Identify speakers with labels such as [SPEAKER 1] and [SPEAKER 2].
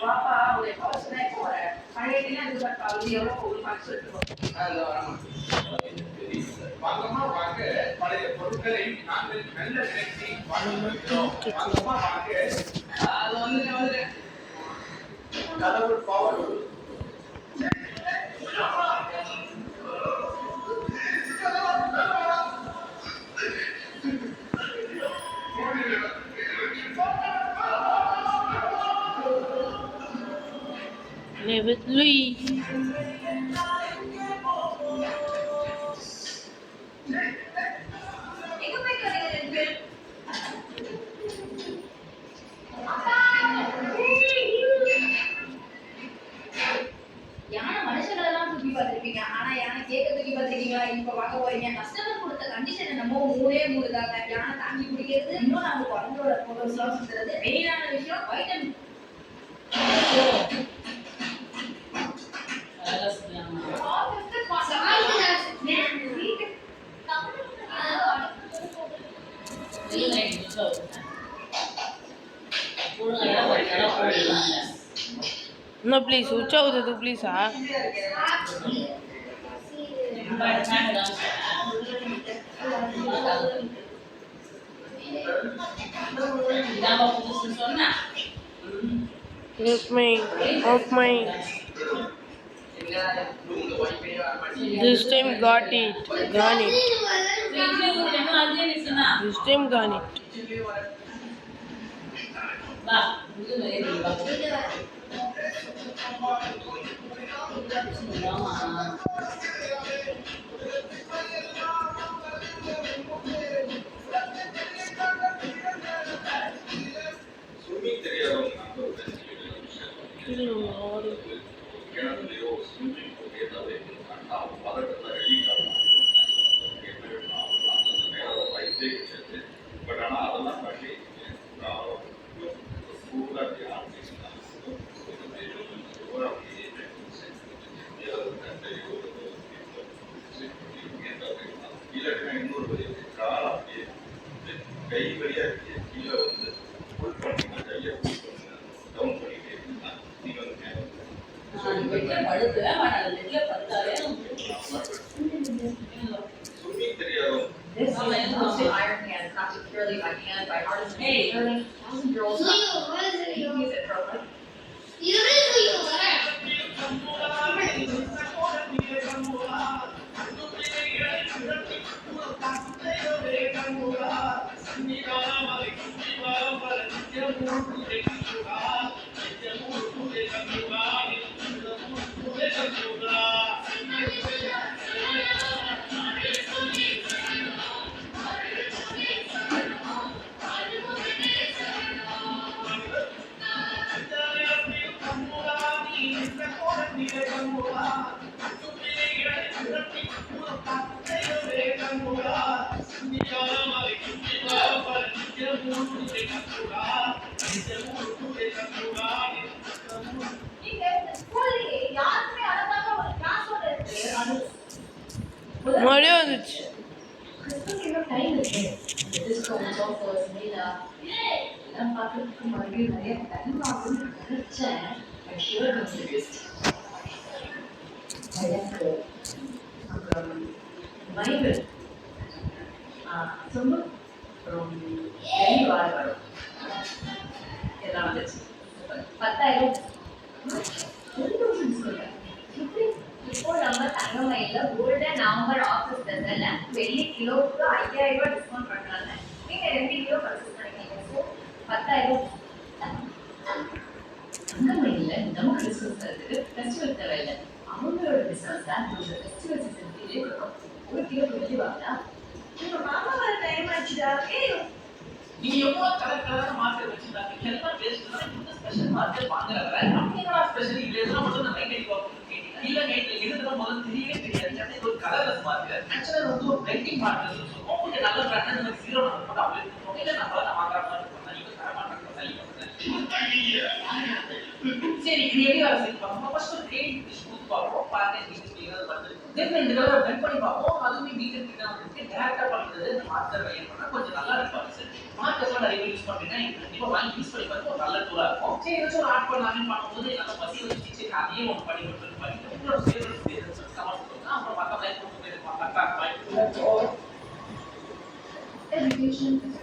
[SPEAKER 1] பாப்பா அவளை பசங்க போற பழைய இது பட்டாலும் எவ்வளவு ஒரு பரிசு வாங்கம்மா வாங்க பழைய பொருட்களை நாங்கள் நல்ல விலைக்கு வாங்குகிறோம். வாங்கம்மா வாங்க அது வந்து கடவுள் பவர்
[SPEAKER 2] with Louis.
[SPEAKER 3] யானை மனுஷங்களெல்லாம் தூக்கி பார்த்திருப்பீங்க, ஆனா யானை கேட்க தூக்கி பார்த்திருக்கீங்களா? இப்ப பார்க்க போறீங்க. கஸ்டமர் கொடுத்த கண்டிஷன் என்னமோ 3 தாங்க. யானை தாங்கி பிடிக்கிறது, இன்னும் நம்ம குழந்தையோட போட்டோஸ் எல்லாம் சுத்துறது. மெயினான விஷயம் vitamin.
[SPEAKER 2] No, please, ucha udu please, ah. Help me. This time got it. This time got it.
[SPEAKER 3] This is mostly iron hand, crafted purely by hand by artisans. Hey, 1,000 girls. Use it for like.
[SPEAKER 2] மழை வந்துச்சு.
[SPEAKER 3] இப்போ நம்ம தங்கமயில golden November offer ஸ்பெஷல்ல வெள்ளி கிலோவுக்கு 5000 ரூபாய் discount பண்றாங்க. நீங்க 2 kilo purchase பண்ணிக்கீங்க. So 10000. தங்கமயில நம்ம கிறிஸ்மஸ் தருது ஃபெஸ்டிவல் தேவையில்லை. அவங்களோட பிசினஸ் தான் இந்த ஃபெஸ்டிவல் சீசன் இருக்கும். 1 கிலோ வெளியே வாங்கினா உங்க மாமா வர டைம் ஆச்சுடா.
[SPEAKER 1] நீங்க எவ்வளவு கலர் மார்க்கெட் வச்சிருக்காங்க. எல்லாம் பேஸ்ட் தான் இந்த ஸ்பெஷல் மார்க்கெட் வாங்குறாங்க. அப்படிங்களா ஸ்பெஷல் இதெல்லாம் மட்டும் நான் நைட் பார்ப்போம். இல்ல நைட்ல எதுக்கு முதல்ல தெரியவே தெரியாது. இது ஒரு கலர்லெஸ் மார்க்கெட். ஆக்சுவலா வந்து ஒரு பிளெண்டிங் மார்க்கெட் சொல்லுவோம். உங்களுக்கு நல்ல பிராண்ட் இந்த ஜீரோ நம்பர் போட்டு அப்படியே சொல்லுவோம். இல்ல நான் தான் வாங்குற மாதிரி பண்ணா இவங்க தர மாட்டாங்க. சரி இது எப்படி வர சரி பார்ப்போம். ஃபர்ஸ்ட் ஒரு ட்ரேடிங் டிஸ்ட்ரிபியூட் பார்ப்போம். பார்க்கெட் டிஸ்ட்ரிபியூட் வந்து தென் இந்த கலர் பெண்ட் பண்ணி பார்ப்போம். அதுவும் வீக்கெண்ட் கிட்ட வந்து டைரக்டா பண்றது இந்த மாஸ்டர் ரைட் பண்ணா கொஞ்சம் நல்லா இருக்கும். மார்க்கர்ஸ்லாம் நிறைய பேர் யூஸ் பண்றீங்கன்னா கண்டிப்பா வாங்கி யூஸ் பண்ணி பாருங்க, ஒரு நல்ல டூலா இருக்கும். சரி ஏதாச்சும் ஒரு ஆட் பண்ணலாம்னு பண்ணும்போது நல்லா பசி வந்துச்சு, சரி அதையும் ஒன்று பண்ணி பண்ணிட்டு உங்களோட ஃபேவரட் ஃபேவரட் கமெண்ட் சொல்லுங்க. அப்புறம் மற்ற லைஃப் கொடுத்து கரெக்டாக
[SPEAKER 3] Education is